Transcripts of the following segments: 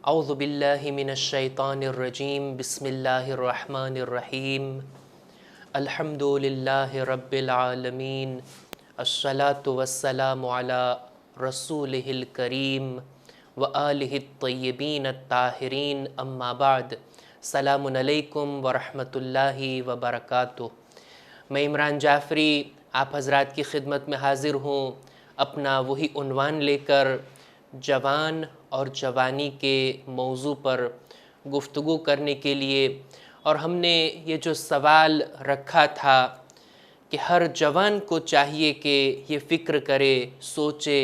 اعوذ باللہ من الشیطان الرجیم بسم اللہ الرحمن الرحیم الحمد للہ رب العالمین الصلاة والسلام علی رسولہ الکریم وآلہ الطیبین الطاہرین اما بعد السلام علیکم ورحمۃ اللہ وبرکاتہ۔ میں عمران جعفری آپ حضرات کی خدمت میں حاضر ہوں اپنا وہی عنوان لے کر، جوان اور جوانی کے موضوع پر گفتگو کرنے کے لیے۔ اور ہم نے یہ جو سوال رکھا تھا کہ ہر جوان کو چاہیے کہ یہ فکر کرے، سوچے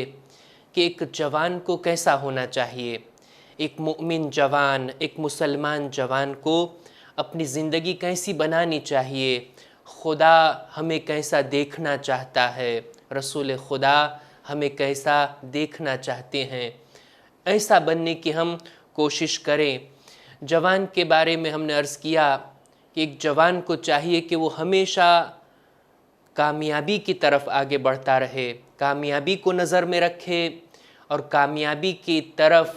کہ ایک جوان کو کیسا ہونا چاہیے، ایک مومن جوان، ایک مسلمان جوان کو اپنی زندگی کیسی بنانی چاہیے، خدا ہمیں کیسا دیکھنا چاہتا ہے، رسول خدا ہمیں کیسا دیکھنا چاہتے ہیں، ایسا بننے کی ہم کوشش کریں۔ جوان کے بارے میں ہم نے عرض کیا کہ ایک جوان کو چاہیے کہ وہ ہمیشہ کامیابی کی طرف آگے بڑھتا رہے، کامیابی کو نظر میں رکھے اور کامیابی کی طرف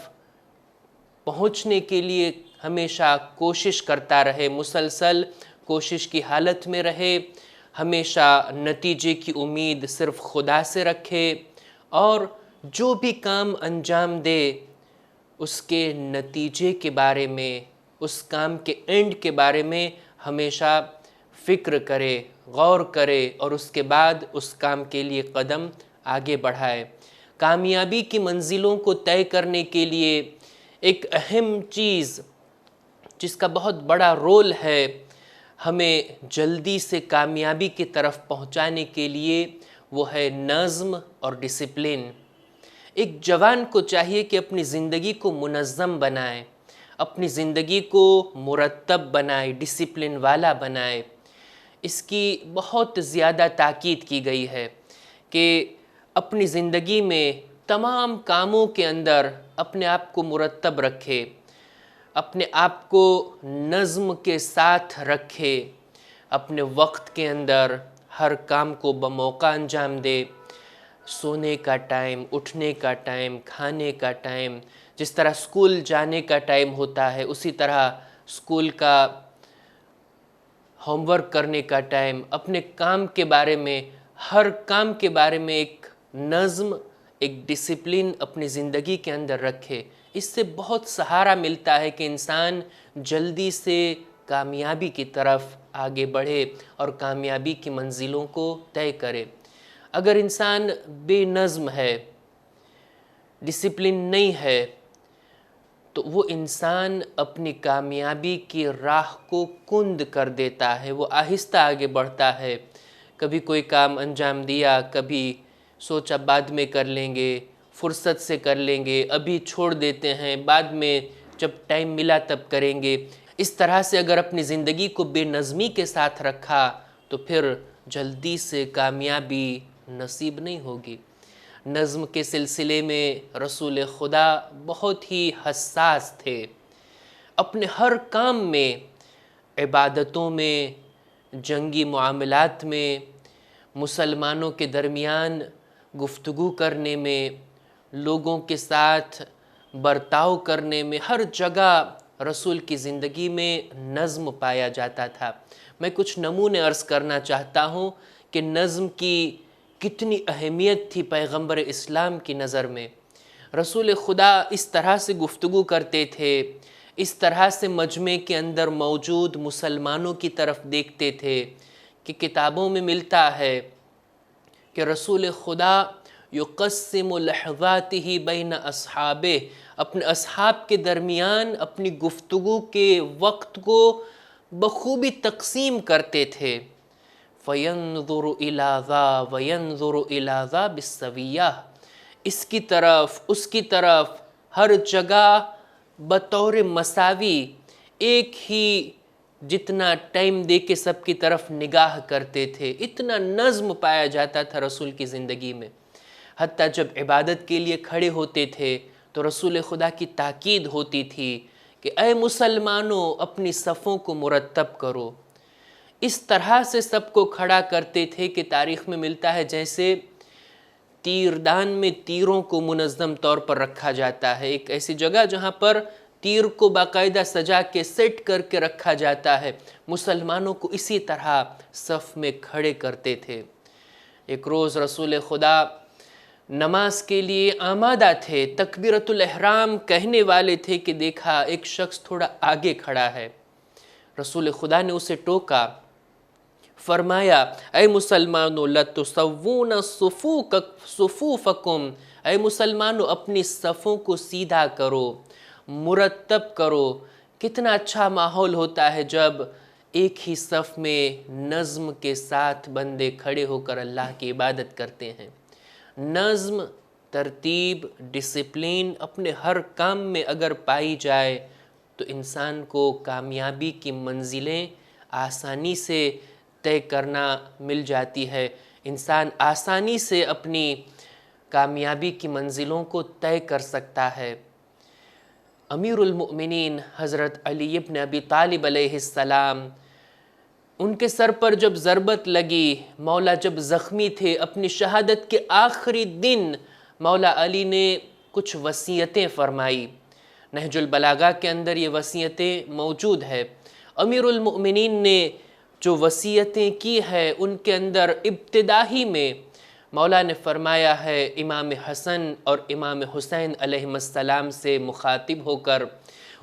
پہنچنے کے لیے ہمیشہ کوشش کرتا رہے، مسلسل کوشش کی حالت میں رہے، ہمیشہ نتیجے کی امید صرف خدا سے رکھے، اور جو بھی کام انجام دے اس کے نتیجے کے بارے میں، اس کام کے اینڈ کے بارے میں ہمیشہ فکر کرے، غور کرے اور اس کے بعد اس کام کے لیے قدم آگے بڑھائے۔ کامیابی کی منزلوں کو طے کرنے کے لیے ایک اہم چیز جس کا بہت بڑا رول ہے ہمیں جلدی سے کامیابی کی طرف پہنچانے کے لیے، وہ ہے نظم اور ڈسپلن۔ ایک جوان کو چاہیے کہ اپنی زندگی کو منظم بنائے، اپنی زندگی کو مرتب بنائے، ڈسپلن والا بنائے۔ اس کی بہت زیادہ تاکید کی گئی ہے کہ اپنی زندگی میں تمام کاموں کے اندر اپنے آپ کو مرتب رکھے، اپنے آپ کو نظم کے ساتھ رکھے، اپنے وقت کے اندر ہر کام کو بموقع انجام دے، سونے کا ٹائم، اٹھنے کا ٹائم، کھانے کا ٹائم، جس طرح اسکول جانے کا ٹائم ہوتا ہے اسی طرح اسکول کا ہوم ورک کرنے کا ٹائم، اپنے کام کے بارے میں، ہر کام کے بارے میں ایک نظم، ایک ڈسپلن اپنی زندگی کے اندر رکھے۔ اس سے بہت سہارا ملتا ہے کہ انسان جلدی سے کامیابی کی طرف آگے بڑھے اور کامیابی کی منزلوں کو طے کرے۔ اگر انسان بے نظم ہے، ڈسپلن نہیں ہے، تو وہ انسان اپنی کامیابی کی راہ کو کند کر دیتا ہے، وہ آہستہ آگے بڑھتا ہے، کبھی کوئی کام انجام دیا، کبھی سوچا بعد میں کر لیں گے، فرصت سے کر لیں گے، ابھی چھوڑ دیتے ہیں، بعد میں جب ٹائم ملا تب کریں گے۔ اس طرح سے اگر اپنی زندگی کو بے نظمی کے ساتھ رکھا تو پھر جلدی سے کامیابی نصیب نہیں ہوگی۔ نظم کے سلسلے میں رسول خدا بہت ہی حساس تھے، اپنے ہر کام میں، عبادتوں میں، جنگی معاملات میں، مسلمانوں کے درمیان گفتگو کرنے میں، لوگوں کے ساتھ برتاؤ کرنے میں، ہر جگہ رسول کی زندگی میں نظم پایا جاتا تھا۔ میں کچھ نمونے عرض کرنا چاہتا ہوں کہ نظم کی کتنی اہمیت تھی پیغمبر اسلام کی نظر میں۔ رسول خدا اس طرح سے گفتگو کرتے تھے، اس طرح سے مجمع کے اندر موجود مسلمانوں کی طرف دیکھتے تھے کہ کتابوں میں ملتا ہے کہ رسول خدا یقسم لحظاتہ بین اصحابہ، اپنے اصحاب کے درمیان اپنی گفتگو کے وقت کو بخوبی تقسیم کرتے تھے۔ فَيَنْظُرُ إِلَى ذَا وَيَنْظُرُ إِلَى ذَا بِالسَّوِيَّةِ، اس کی طرف اس کی طرف ہر جگہ بطور مساوی ایک ہی جتنا ٹائم دے کے سب کی طرف نگاہ کرتے تھے۔ اتنا نظم پایا جاتا تھا رسول کی زندگی میں۔ حتیٰ جب عبادت کے لیے کھڑے ہوتے تھے تو رسول خدا کی تاکید ہوتی تھی کہ اے مسلمانوں اپنی صفوں کو مرتب کرو۔ اس طرح سے سب کو کھڑا کرتے تھے کہ تاریخ میں ملتا ہے جیسے تیر دان میں تیروں کو منظم طور پر رکھا جاتا ہے، ایک ایسی جگہ جہاں پر تیر کو باقاعدہ سجا کے سیٹ کر کے رکھا جاتا ہے، مسلمانوں کو اسی طرح صف میں کھڑے کرتے تھے۔ ایک روز رسول خدا نماز کے لیے آمادہ تھے، تکبیرۃ الاحرام کہنے والے تھے کہ دیکھا ایک شخص تھوڑا آگے کھڑا ہے۔ رسول خدا نے اسے ٹوکا، فرمایا اے مسلمانوں لَتُسَوُّونَ صُفُوفَكُمْ، اے مسلمانوں اپنی صفوں کو سیدھا کرو، مرتب کرو۔ کتنا اچھا ماحول ہوتا ہے جب ایک ہی صف میں نظم کے ساتھ بندے کھڑے ہو کر اللہ کی عبادت کرتے ہیں۔ نظم، ترتیب، ڈسپلین اپنے ہر کام میں اگر پائی جائے تو انسان کو کامیابی کی منزلیں آسانی سے طے کرنا مل جاتی ہے، انسان آسانی سے اپنی کامیابی کی منزلوں کو طے کر سکتا ہے۔ امیر المؤمنین حضرت علی ابن ابی طالب علیہ السلام، ان کے سر پر جب ضربت لگی، مولا جب زخمی تھے، اپنی شہادت کے آخری دن مولا علی نے کچھ وصیتیں فرمائی۔ نہج البلاغہ کے اندر یہ وصیتیں موجود ہے۔ امیر المؤمنین نے جو وصیتیں کی ہے ان کے اندر ابتدائی میں مولا نے فرمایا ہے امام حسن اور امام حسین علیہ السلام سے مخاطب ہو کر،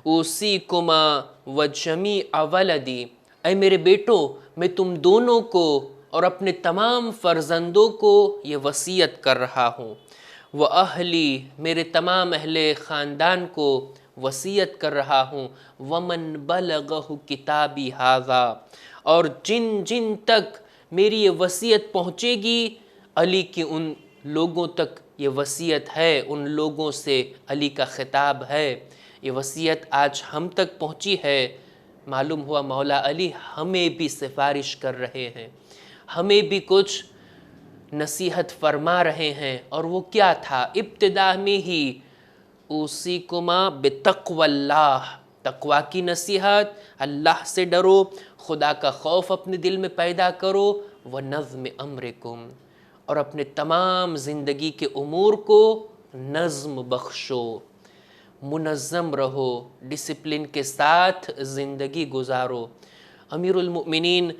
اوصیکما وجمیع ولدی، اے میرے بیٹوں میں تم دونوں کو اور اپنے تمام فرزندوں کو یہ وصیت کر رہا ہوں، وَأَهْلِي، میرے تمام اہل خاندان کو وصیت کر رہا ہوں، وَمَنْ بَلَغَهُ کِتَابِي هَذَا، اور جن جن تک میری یہ وصیت پہنچے گی، علی کی ان لوگوں تک یہ وصیت ہے، ان لوگوں سے علی کا خطاب ہے، یہ وصیت آج ہم تک پہنچی ہے۔ معلوم ہوا مولا علی ہمیں بھی سفارش کر رہے ہیں، ہمیں بھی کچھ نصیحت فرما رہے ہیں، اور وہ کیا تھا؟ ابتدا میں ہی اوصیکما بتقوی اللہ، تقوی کی نصیحت، اللہ سے ڈرو، خدا کا خوف اپنے دل میں پیدا کرو، ونظم امرکم، اور اپنے تمام زندگی کے امور کو نظم بخشو، منظم رہو، ڈسپلن کے ساتھ زندگی گزارو۔ امیر المؤمنین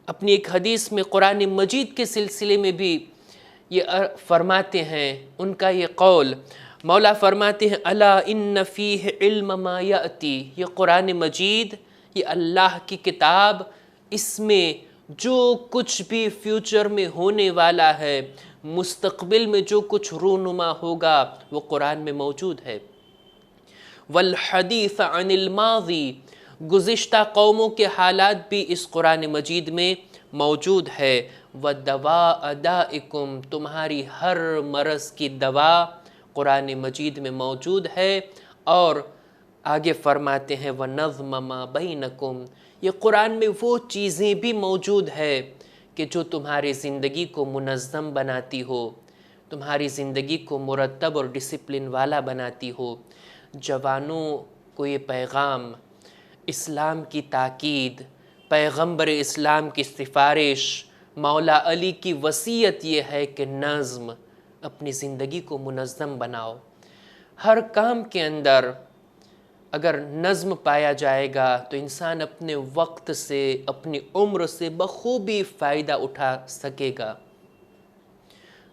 اپنی ایک حدیث میں قرآن مجید کے سلسلے میں بھی یہ فرماتے ہیں، ان کا یہ قول، مولا فرماتے ہیں الا ان فیہ علم ما یاتی، یہ قرآن مجید، یہ اللہ کی کتاب، اس میں جو کچھ بھی فیوچر میں ہونے والا ہے، مستقبل میں جو کچھ رونما ہوگا وہ قرآن میں موجود ہے۔ والحدیث عن الماضی، گزشتہ قوموں کے حالات بھی اس قرآن مجید میں موجود ہے۔ وَدَوَاءَ دَائِكُمْ، تمہاری ہر مرض کی دوا قرآن مجید میں موجود ہے۔ اور آگے فرماتے ہیں وَنَظْمَ مَا بَيْنَكُمْ، یہ قرآن میں وہ چیزیں بھی موجود ہے کہ جو تمہاری زندگی کو منظم بناتی ہو، تمہاری زندگی کو مرتب اور ڈسپلن والا بناتی ہو۔ جوانوں کو یہ پیغام، اسلام کی تاکید، پیغمبر اسلام کی سفارش، مولا علی کی وصیت یہ ہے کہ نظم، اپنی زندگی کو منظم بناؤ۔ ہر کام کے اندر اگر نظم پایا جائے گا تو انسان اپنے وقت سے، اپنی عمر سے بخوبی فائدہ اٹھا سکے گا۔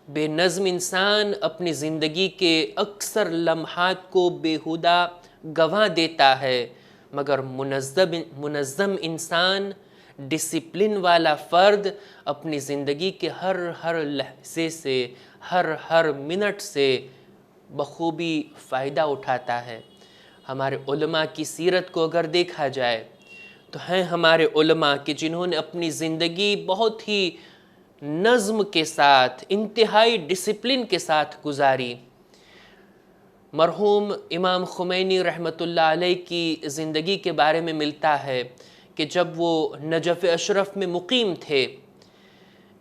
بے نظم انسان اپنی زندگی کے اکثر لمحات کو بےہودہ گنوا دیتا ہے، مگر منظم انسان، ڈسپلن والا فرد اپنی زندگی کے ہر لحظے سے، ہر منٹ سے بخوبی فائدہ اٹھاتا ہے۔ ہمارے علماء کی سیرت کو اگر دیکھا جائے تو ہیں ہمارے علماء کہ جنہوں نے اپنی زندگی بہت ہی نظم کے ساتھ، انتہائی ڈسپلن کے ساتھ گزاری۔ مرحوم امام خمینی رحمۃ اللہ علیہ کی زندگی کے بارے میں ملتا ہے کہ جب وہ نجف اشرف میں مقیم تھے،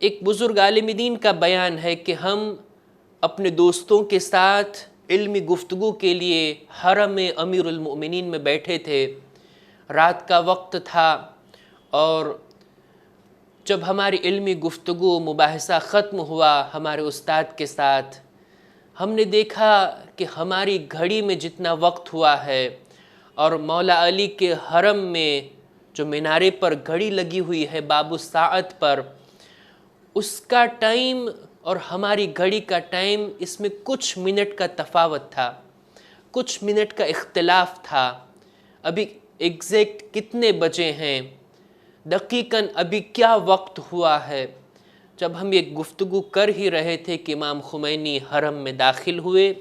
ایک بزرگ عالم دین کا بیان ہے کہ ہم اپنے دوستوں کے ساتھ علمی گفتگو کے لیے حرم امیر المؤمنین میں بیٹھے تھے، رات کا وقت تھا، اور جب ہماری علمی گفتگو مباحثہ ختم ہوا ہمارے استاد کے ساتھ، ہم نے دیکھا کہ ہماری گھڑی میں جتنا وقت ہوا ہے اور مولا علی کے حرم میں جو مینارے پر گھڑی لگی ہوئی ہے باب الساعت پر، اس کا ٹائم اور ہماری گھڑی کا ٹائم، اس میں کچھ منٹ کا تفاوت تھا، کچھ منٹ کا اختلاف تھا۔ ابھی ایگزیکٹ کتنے بجے ہیں، دقیقاً ابھی کیا وقت ہوا ہے، جب ہم یہ گفتگو کر ہی رہے تھے کہ امام خمینی حرم میں داخل ہوئے،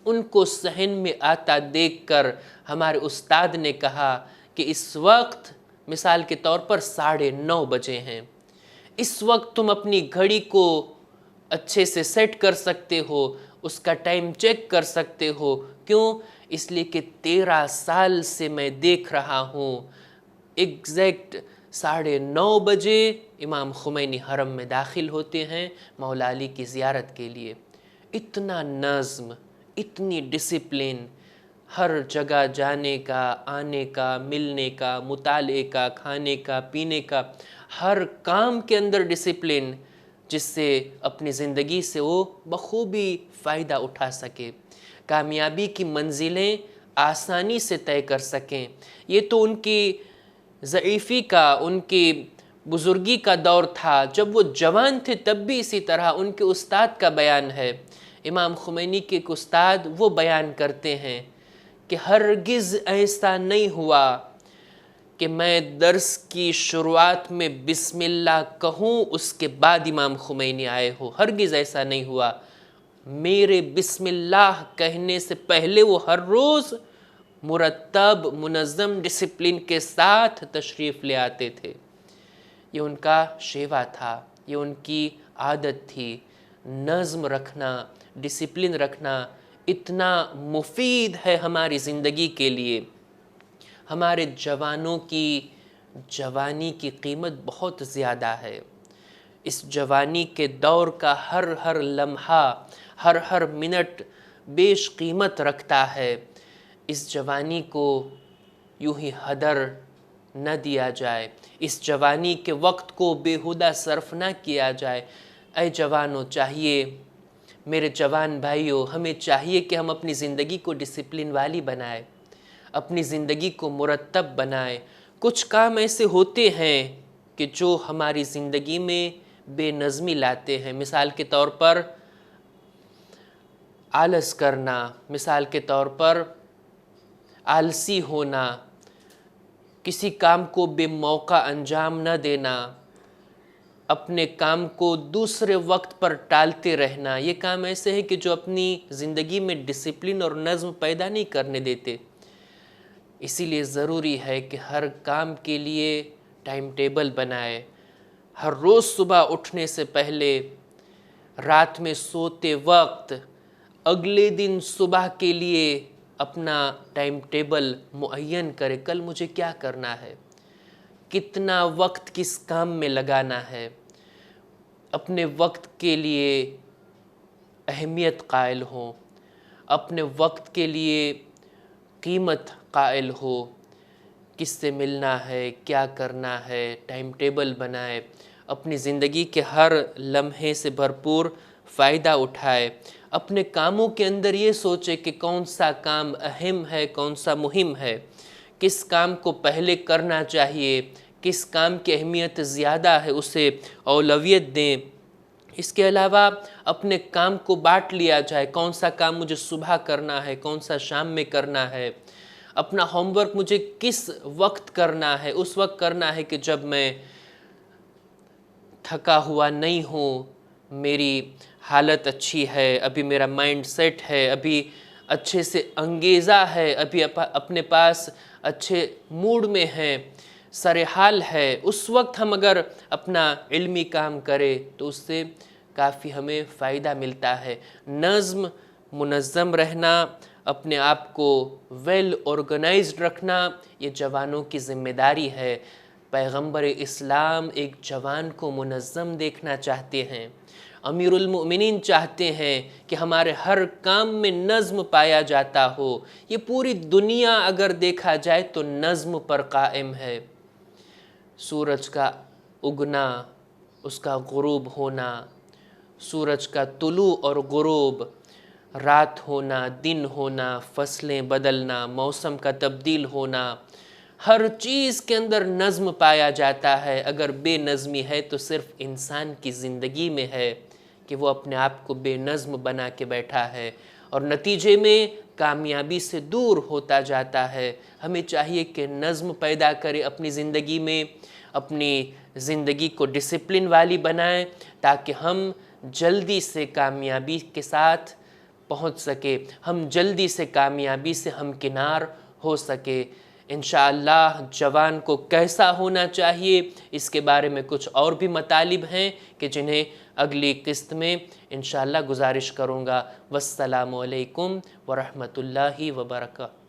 ان کو صحن میں آتا دیکھ کر ہمارے استاد نے کہا کہ اس وقت مثال کے طور پر 9:30 بجے ہیں، اس وقت تم اپنی گھڑی کو اچھے سے سیٹ کر سکتے ہو، اس کا ٹائم چیک کر سکتے ہو۔ کیوں؟ اس لیے کہ 13 سال سے میں دیکھ رہا ہوں ایگزیکٹ 9:30 بجے امام خمینی حرم میں داخل ہوتے ہیں مولا علی کی زیارت کے لیے۔ اتنا نظم، اتنی ڈسپلن، ہر جگہ جانے کا، آنے کا، ملنے کا، مطالعے کا، کھانے کا، پینے کا، ہر کام کے اندر ڈسپلن، جس سے اپنی زندگی سے وہ بخوبی فائدہ اٹھا سکے، کامیابی کی منزلیں آسانی سے طے کر سکیں۔ یہ تو ان کی ضعیفی کا، ان کی بزرگی کا دور تھا، جب وہ جوان تھے تب بھی اسی طرح ان کے استاد کا بیان ہے۔ امام خمینی کے ایک استاد وہ بیان کرتے ہیں کہ ہرگز ایسا نہیں ہوا کہ میں درس کی شروعات میں بسم اللہ کہوں اس کے بعد امام خمینی آئے ہو، ہرگز ایسا نہیں ہوا۔ میرے بسم اللہ کہنے سے پہلے وہ ہر روز مرتب، منظم ڈسپلن کے ساتھ تشریف لے آتے تھے۔ یہ ان کا شیوا تھا، یہ ان کی عادت تھی۔ نظم رکھنا، ڈسپلن رکھنا اتنا مفید ہے ہماری زندگی کے لیے۔ ہمارے جوانوں کی جوانی کی قیمت بہت زیادہ ہے۔ اس جوانی کے دور کا ہر لمحہ، ہر منٹ بیش قیمت رکھتا ہے۔ اس جوانی کو یوں ہی ہدر نہ دیا جائے، اس جوانی کے وقت کو بیہودہ صرف نہ کیا جائے۔ اے جوانوں، چاہیے، میرے جوان بھائیوں، ہمیں چاہیے کہ ہم اپنی زندگی کو ڈسپلن والی بنائیں، اپنی زندگی کو مرتب بنائیں۔ کچھ کام ایسے ہوتے ہیں کہ جو ہماری زندگی میں بے نظمی لاتے ہیں، مثال کے طور پر آلس کرنا، مثال کے طور پر آلسی ہونا، کسی کام کو بے موقع انجام نہ دینا، اپنے کام کو دوسرے وقت پر ٹالتے رہنا۔ یہ کام ایسے ہیں کہ جو اپنی زندگی میں ڈسپلن اور نظم پیدا نہیں کرنے دیتے۔ اسی لیے ضروری ہے کہ ہر کام کے لیے ٹائم ٹیبل بنائے۔ ہر روز صبح اٹھنے سے پہلے، رات میں سوتے وقت، اگلے دن صبح کے لیے اپنا ٹائم ٹیبل معین کرے۔ کل مجھے کیا کرنا ہے، کتنا وقت کس کام میں لگانا ہے، اپنے وقت کے لیے اہمیت قائل ہوں، اپنے وقت کے لیے قیمت قائل ہو، کس سے ملنا ہے، کیا کرنا ہے، ٹائم ٹیبل بنائے، اپنی زندگی کے ہر لمحے سے بھرپور فائدہ اٹھائے۔ اپنے کاموں کے اندر یہ سوچے کہ کون سا کام اہم ہے، کون سا مہم ہے، کس کام کو پہلے کرنا چاہیے، کس کام کی اہمیت زیادہ ہے، اسے اولویت دیں۔ اس کے علاوہ اپنے کام کو بانٹ لیا جائے، کون سا کام مجھے صبح کرنا ہے، کون سا شام میں کرنا ہے، اپنا ہوم ورک مجھے کس وقت کرنا ہے، اس وقت کرنا ہے کہ جب میں تھکا ہوا نہیں ہوں، میری حالت اچھی ہے، ابھی میرا مائنڈ سیٹ ہے، ابھی اچھے سے انگیزہ ہے، ابھی اپنے پاس اچھے موڈ میں ہے، سرحال ہے۔ اس وقت ہم اگر اپنا علمی کام کریں تو اس سے کافی ہمیں فائدہ ملتا ہے۔ نظم، منظم رہنا، اپنے آپ کو ویل آرگنائزڈ رکھنا، یہ جوانوں کی ذمہ داری ہے۔ پیغمبر اسلام ایک جوان کو منظم دیکھنا چاہتے ہیں۔ امیر المؤمنین چاہتے ہیں کہ ہمارے ہر کام میں نظم پایا جاتا ہو۔ یہ پوری دنیا اگر دیکھا جائے تو نظم پر قائم ہے۔ سورج کا اگنا، اس کا غروب ہونا، سورج کا طلوع اور غروب، رات ہونا، دن ہونا، فصلیں بدلنا، موسم کا تبدیل ہونا، ہر چیز کے اندر نظم پایا جاتا ہے۔ اگر بے نظمی ہے تو صرف انسان کی زندگی میں ہے کہ وہ اپنے آپ کو بے نظم بنا کے بیٹھا ہے اور نتیجے میں کامیابی سے دور ہوتا جاتا ہے۔ ہمیں چاہیے کہ نظم پیدا کرے اپنی زندگی میں، اپنی زندگی کو ڈسپلن والی بنائیں تاکہ ہم جلدی سے کامیابی کے ساتھ پہنچ سکے، ہم جلدی سے کامیابی سے ہمکنار ہو سکے۔ انشاءاللہ جوان کو کیسا ہونا چاہیے اس کے بارے میں کچھ اور بھی مطالب ہیں کہ جنہیں اگلی قسط میں انشاءاللہ گزارش کروں گا۔ والسلام علیکم ورحمۃ اللہ وبرکاتہ۔